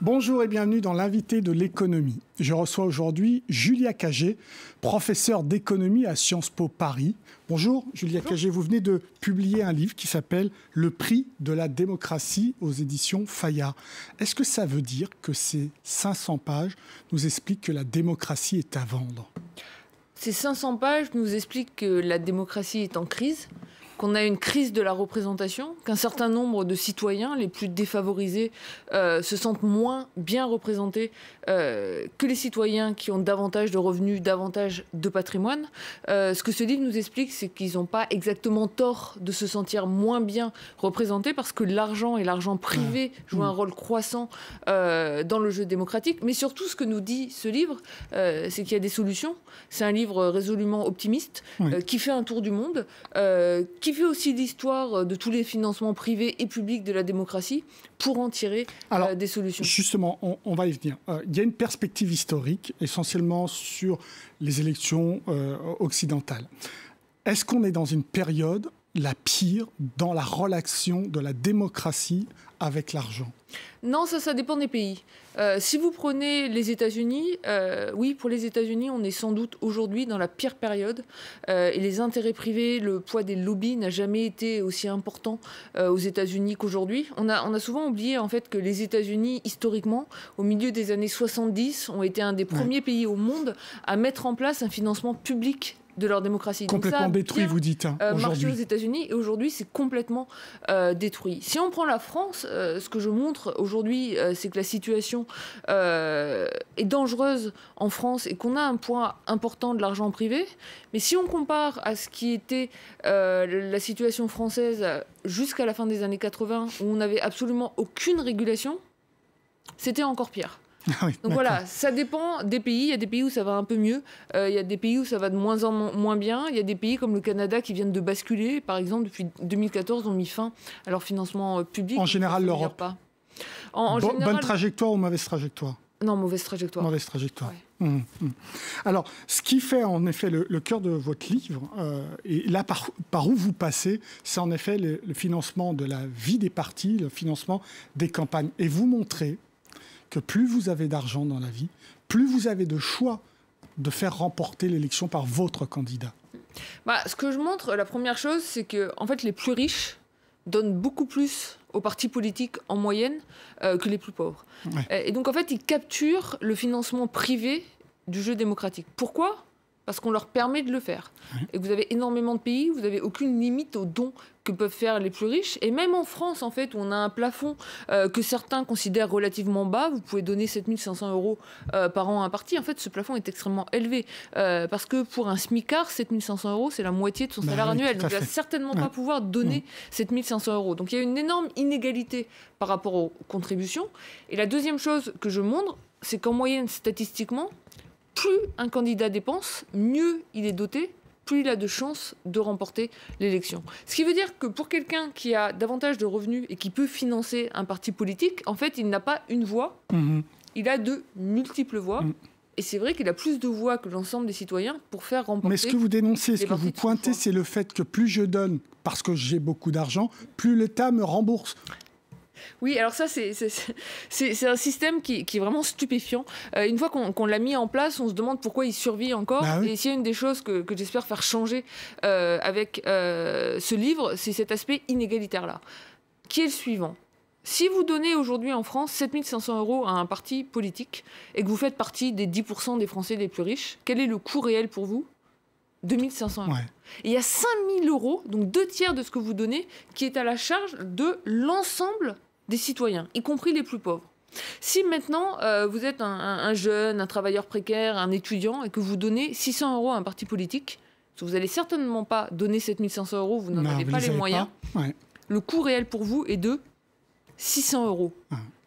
Bonjour et bienvenue dans l'invité de l'économie. Je reçois aujourd'hui Julia Cagé, professeure d'économie à Sciences Po Paris. Bonjour Julia Cagé, vous venez de publier un livre qui s'appelle « Le prix de la démocratie » aux éditions Fayard. Est-ce que ça veut dire que ces 500 pages nous expliquent que la démocratie est à vendre ? Ces 500 pages nous expliquent que la démocratie est en crise, qu'on a une crise de la représentation, qu'un certain nombre de citoyens, les plus défavorisés, se sentent moins bien représentés que les citoyens qui ont davantage de revenus, davantage de patrimoine. Ce que ce livre nous explique, c'est qu'ils n'ont pas exactement tort de se sentir moins bien représentés parce que l'argent et l'argent privé jouent un rôle croissant dans le jeu démocratique. Mais surtout, ce que nous dit ce livre, c'est qu'il y a des solutions. C'est un livre résolument optimiste qui fait un tour du monde, qui fait aussi l'histoire de tous les financements privés et publics de la démocratie pour en tirer des solutions. Justement, on va y venir. Il y a une perspective historique, essentiellement sur les élections occidentales. Est-ce qu'on est dans une période la pire dans la relation de la démocratie avec l'argent ? Non, ça dépend des pays. Si vous prenez les États-Unis, oui, pour les États-Unis, on est sans doute aujourd'hui dans la pire période. Et les intérêts privés, le poids des lobbies n'a jamais été aussi important aux États-Unis qu'aujourd'hui. On a souvent oublié en fait que les États-Unis, historiquement, au milieu des années 70, ont été un des premiers pays au monde à mettre en place un financement public de leur démocratie. Complètement donc ça détruit, vous dites, aujourd'hui. Marché aux États-Unis, et aujourd'hui, c'est complètement détruit. Si on prend la France, ce que je montre aujourd'hui, c'est que la situation est dangereuse en France et qu'on a un poids important de l'argent privé. Mais si on compare à ce qui était la situation française jusqu'à la fin des années 80, où on n'avait absolument aucune régulation, c'était encore pire. Ah oui, donc voilà, ça dépend des pays. Il y a des pays où ça va un peu mieux. Il y a des pays où ça va de moins en moins bien. Il y a des pays comme le Canada qui viennent de basculer. Par exemple, depuis 2014, ont mis fin à leur financement public. En général, l'Europe. Bonne trajectoire ou mauvaise trajectoire ? Non, mauvaise trajectoire. Mauvaise trajectoire. Ouais. Alors, ce qui fait en effet le cœur de votre livre, et là par où vous passez, c'est en effet le financement de la vie des partis, le financement des campagnes. Et vous montrez que plus vous avez d'argent dans la vie, plus vous avez de choix de faire remporter l'élection par votre candidat. Ce que je montre, la première chose, c'est que en fait, les plus riches donnent beaucoup plus aux partis politiques en moyenne que les plus pauvres. Ouais. Et donc, en fait, ils capturent le financement privé du jeu démocratique. Pourquoi ? Parce qu'on leur permet de le faire. Ouais. Et vous avez énormément de pays, vous n'avez aucune limite aux dons que peuvent faire les plus riches. Et même en France, en fait, où on a un plafond que certains considèrent relativement bas, vous pouvez donner 7 500 € par an à un parti. En fait, ce plafond est extrêmement élevé. Parce que pour un smicard, 7 500 €, c'est la moitié de son salaire annuel. Donc, il ne va certainement pas pouvoir donner 7 500 €. Donc, il y a une énorme inégalité par rapport aux contributions. Et la deuxième chose que je montre, c'est qu'en moyenne, statistiquement, plus un candidat dépense, mieux il est doté, plus il a de chances de remporter l'élection. Ce qui veut dire que pour quelqu'un qui a davantage de revenus et qui peut financer un parti politique, en fait, il n'a pas une voix, il a de multiples voix. Et c'est vrai qu'il a plus de voix que l'ensemble des citoyens pour faire remporter. Mais ce que vous dénoncez, ce que vous pointez, c'est le fait que plus je donne parce que j'ai beaucoup d'argent, plus l'État me rembourse. Oui, alors ça, c'est un système qui est vraiment stupéfiant. Une fois qu'on l'a mis en place, on se demande pourquoi il survit encore. Et s'il y a une des choses que j'espère faire changer avec ce livre, c'est cet aspect inégalitaire-là, qui est le suivant. Si vous donnez aujourd'hui en France 7 500 € à un parti politique et que vous faites partie des 10% des Français les plus riches, quel est le coût réel pour vous ? 2 500 €. Et il y a 5 000 €, donc 2 tiers de ce que vous donnez, qui est à la charge de l'ensemble des citoyens, y compris les plus pauvres. Si maintenant vous êtes un jeune, un travailleur précaire, un étudiant, et que vous donnez 600 € à un parti politique, vous n'allez certainement pas donner 7 500 €, vous n'en avez pas les moyens. Le coût réel pour vous est de 600 €.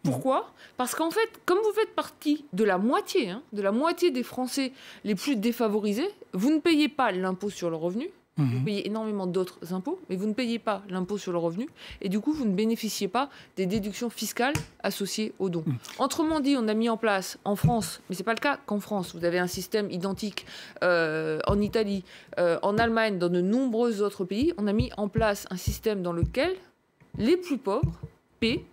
Pourquoi ? Parce qu'en fait, comme vous faites partie de la moitié des Français les plus défavorisés, vous ne payez pas l'impôt sur le revenu. Vous payez énormément d'autres impôts, mais vous ne payez pas l'impôt sur le revenu. Et du coup, vous ne bénéficiez pas des déductions fiscales associées aux dons. Autrement dit, on a mis en place en France, mais ce n'est pas le cas qu'en France, vous avez un système identique en Italie, en Allemagne, dans de nombreux autres pays. On a mis en place un système dans lequel les plus pauvres paient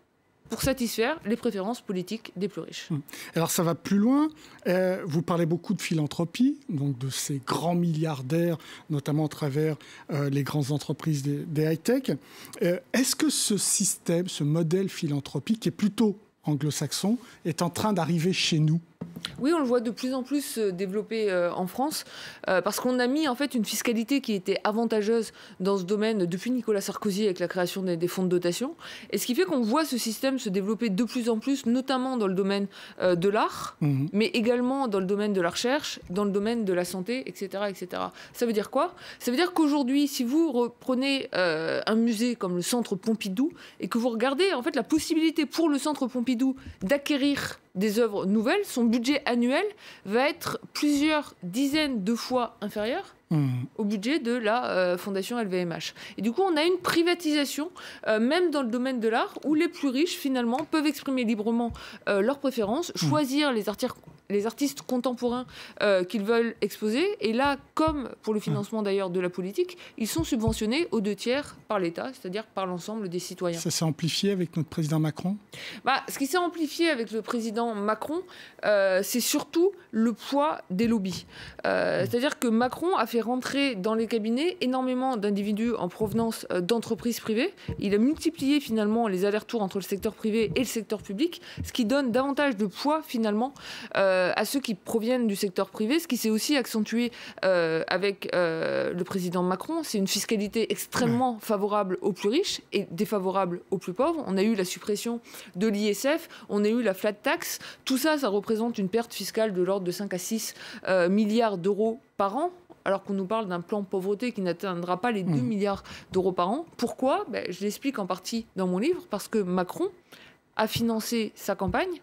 pour satisfaire les préférences politiques des plus riches. Alors ça va plus loin. Vous parlez beaucoup de philanthropie, donc de ces grands milliardaires, notamment à travers les grandes entreprises des high-tech. Est-ce que ce système, ce modèle philanthropique, qui est plutôt anglo-saxon, est en train d'arriver chez nous ? Oui, on le voit de plus en plus se développer en France parce qu'on a mis en fait une fiscalité qui était avantageuse dans ce domaine depuis Nicolas Sarkozy avec la création des fonds de dotation. Et ce qui fait qu'on voit ce système se développer de plus en plus, notamment dans le domaine de l'art, mais également dans le domaine de la recherche, dans le domaine de la santé, etc., etc. Ça veut dire quoi ? Ça veut dire qu'aujourd'hui, si vous reprenez un musée comme le Centre Pompidou et que vous regardez en fait la possibilité pour le Centre Pompidou d'acquérir des œuvres nouvelles, son budget annuel va être plusieurs dizaines de fois inférieur au budget de la Fondation LVMH. Et du coup, on a une privatisation, même dans le domaine de l'art, où les plus riches, finalement, peuvent exprimer librement leurs préférences, choisir les artistes contemporains qu'ils veulent exposer. Et là, comme pour le financement d'ailleurs de la politique, ils sont subventionnés aux 2/3 par l'État, c'est-à-dire par l'ensemble des citoyens. Ça s'est amplifié avec notre président Macron ? Ce qui s'est amplifié avec le président Macron, c'est surtout le poids des lobbies. C'est-à-dire que Macron a fait rentrer dans les cabinets énormément d'individus en provenance d'entreprises privées. Il a multiplié finalement les allers-retours entre le secteur privé et le secteur public, ce qui donne davantage de poids finalement à ceux qui proviennent du secteur privé, ce qui s'est aussi accentué avec le président Macron. C'est une fiscalité extrêmement favorable aux plus riches et défavorable aux plus pauvres. On a eu la suppression de l'ISF, on a eu la flat tax. Tout ça, ça représente une perte fiscale de l'ordre de 5 à 6 milliards d'euros par an, alors qu'on nous parle d'un plan pauvreté qui n'atteindra pas les 2 milliards d'euros par an. Pourquoi ? Je l'explique en partie dans mon livre, parce que Macron a financé sa campagne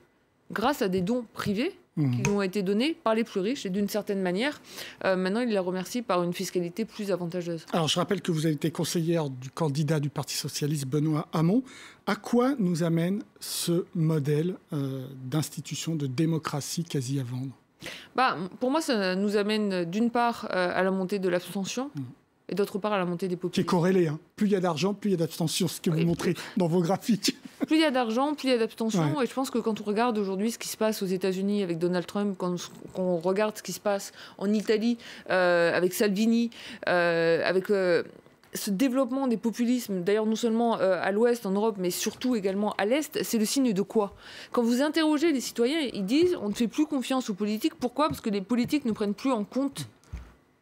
grâce à des dons privés qui lui ont été donnés par les plus riches et d'une certaine manière, maintenant il la remercie par une fiscalité plus avantageuse. Alors je rappelle que vous avez été conseillère du candidat du Parti socialiste Benoît Hamon. À quoi nous amène ce modèle d'institution, de démocratie quasi à vendre ? Pour moi, ça nous amène d'une part à la montée de l'abstention et d'autre part à la montée des populistes. Qui est corrélé. Plus il y a d'argent, plus il y a d'abstention, ce que vous montrez dans vos graphiques. Plus il y a d'argent, plus il y a d'abstention. Et je pense que quand on regarde aujourd'hui ce qui se passe aux États-Unis avec Donald Trump, quand on regarde ce qui se passe en Italie avec Salvini, avec ce développement des populismes, d'ailleurs non seulement à l'ouest, en Europe, mais surtout également à l'est, c'est le signe de quoi ? Quand vous interrogez les citoyens, ils disent on ne fait plus confiance aux politiques. Pourquoi ? Parce que les politiques ne prennent plus en compte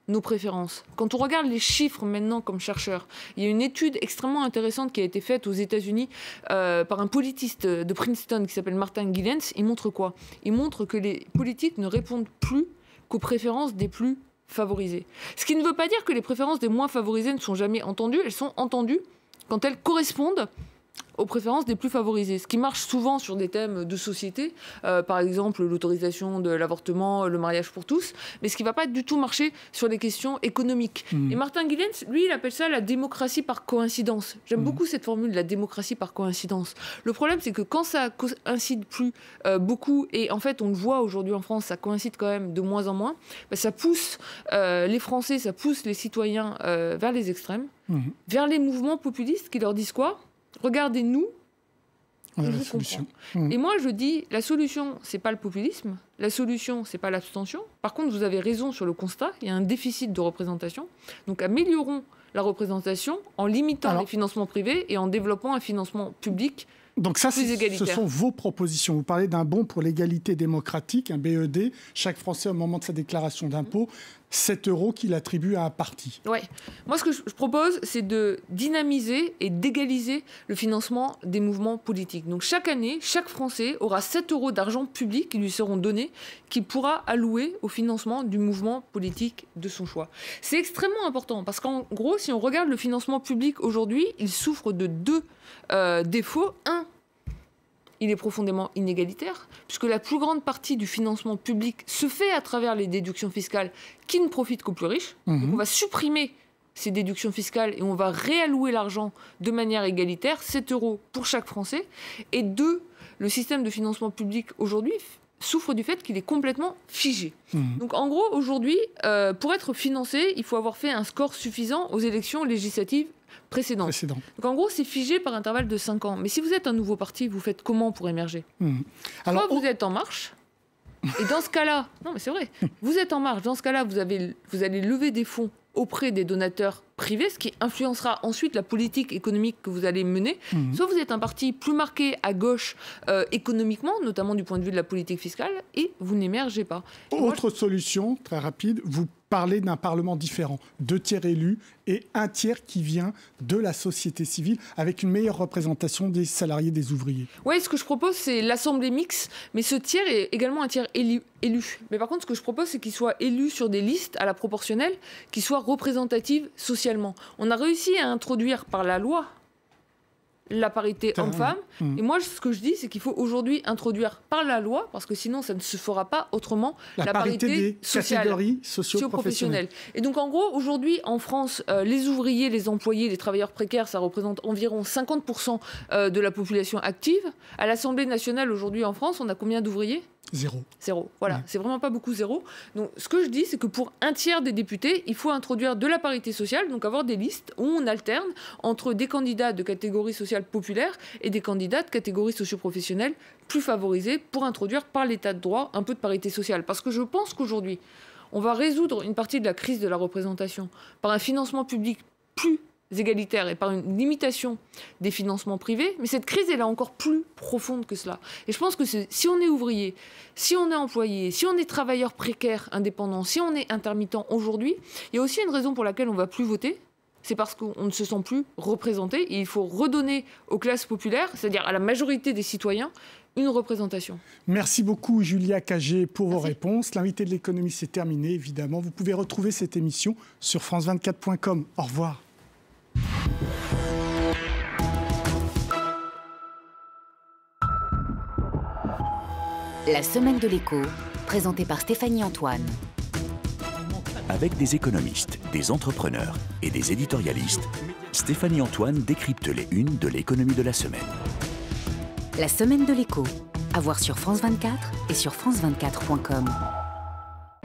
nos préférences. Quand on regarde les chiffres maintenant comme chercheur, il y a une étude extrêmement intéressante qui a été faite aux États-Unis par un politiste de Princeton qui s'appelle Martin Gilens. Il montre quoi ? Il montre que les politiques ne répondent plus qu'aux préférences des plus favorisés. Ce qui ne veut pas dire que les préférences des moins favorisés ne sont jamais entendues. Elles sont entendues quand elles correspondent aux préférences des plus favorisés. Ce qui marche souvent sur des thèmes de société, par exemple l'autorisation de l'avortement, le mariage pour tous, mais ce qui ne va pas du tout marcher sur les questions économiques. Et Martin Gilens, lui, il appelle ça la démocratie par coïncidence. J'aime beaucoup cette formule, la démocratie par coïncidence. Le problème, c'est que quand ça coïncide plus beaucoup, et en fait on le voit aujourd'hui en France, ça coïncide quand même de moins en moins, ça pousse les Français, ça pousse les citoyens vers les extrêmes, vers les mouvements populistes qui leur disent quoi ? Regardez-nous, je vous comprends. Et moi, je dis, la solution, c'est pas le populisme, la solution, c'est pas l'abstention. Par contre, vous avez raison sur le constat, il y a un déficit de représentation. Donc, améliorons la représentation en limitant les financements privés et en développant un financement public. Donc ça, ce sont vos propositions. Vous parlez d'un bon pour l'égalité démocratique, un BED. Chaque Français, au moment de sa déclaration d'impôt, 7 € qu'il attribue à un parti. Oui. Moi, ce que je propose, c'est de dynamiser et d'égaliser le financement des mouvements politiques. Donc chaque année, chaque Français aura 7 € d'argent public qui lui seront donnés, qu'il pourra allouer au financement du mouvement politique de son choix. C'est extrêmement important parce qu'en gros, si on regarde le financement public aujourd'hui, il souffre de 2 défauts. Un, il est profondément inégalitaire, puisque la plus grande partie du financement public se fait à travers les déductions fiscales qui ne profitent qu'aux plus riches. Donc on va supprimer ces déductions fiscales et on va réallouer l'argent de manière égalitaire, 7 € pour chaque Français. Et 2, le système de financement public aujourd'hui souffre du fait qu'il est complètement figé. Donc en gros, aujourd'hui, pour être financé, il faut avoir fait un score suffisant aux élections législatives précédentes. Donc en gros, c'est figé par intervalle de 5 ans. Mais si vous êtes un nouveau parti, vous faites comment pour émerger? Alors, soit vous êtes En Marche, et dans ce cas-là, non mais c'est vrai, vous êtes En Marche, dans ce cas-là, vous allez lever des fonds auprès des donateurs privés, ce qui influencera ensuite la politique économique que vous allez mener. Soit vous êtes un parti plus marqué à gauche économiquement, notamment du point de vue de la politique fiscale, et vous n'émergez pas. Autre solution, très rapide, vous parlez d'un Parlement différent, 2 tiers élus et 1 tiers qui vient de la société civile, avec une meilleure représentation des salariés, des ouvriers. Oui, ce que je propose, c'est l'Assemblée mixte, mais ce tiers est également un tiers élu. Mais par contre, ce que je propose, c'est qu'il soit élu sur des listes à la proportionnelle, qui soient représentatives socialement. On a réussi à introduire par la loi la parité homme-femme. Et moi, ce que je dis, c'est qu'il faut aujourd'hui introduire par la loi, parce que sinon, ça ne se fera pas autrement, la parité des catégories socio-professionnelles. Et donc, en gros, aujourd'hui, en France, les ouvriers, les employés, les travailleurs précaires, ça représente environ 50% de la population active. À l'Assemblée nationale, aujourd'hui, en France, on a combien d'ouvriers ? Zéro. Voilà, c'est vraiment pas beaucoup, zéro. Donc, ce que je dis, c'est que pour 1 tiers des députés, il faut introduire de la parité sociale, donc avoir des listes où on alterne entre des candidats de catégorie sociale populaire et des candidats de catégorie socio-professionnelle plus favorisés pour introduire par l'état de droit un peu de parité sociale. Parce que je pense qu'aujourd'hui, on va résoudre une partie de la crise de la représentation par un financement public plus égalitaire et par une limitation des financements privés, mais cette crise elle est encore plus profonde que cela. Et je pense que si on est ouvrier, si on est employé, si on est travailleur précaire, indépendant, si on est intermittent aujourd'hui, il y a aussi une raison pour laquelle on ne va plus voter, c'est parce qu'on ne se sent plus représenté et il faut redonner aux classes populaires, c'est-à-dire à la majorité des citoyens, une représentation. Merci beaucoup Julia Cagé pour vos réponses. L'invité de l'économie, c'est terminé évidemment. Vous pouvez retrouver cette émission sur france24.com. Au revoir. La semaine de l'écho, présentée par Stéphanie Antoine. Avec des économistes, des entrepreneurs et des éditorialistes, Stéphanie Antoine décrypte les unes de l'économie de la semaine. La semaine de l'écho, à voir sur France 24 et sur france24.com.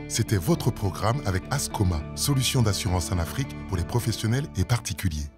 C'était votre programme avec Ascoma, solution d'assurance en Afrique pour les professionnels et particuliers.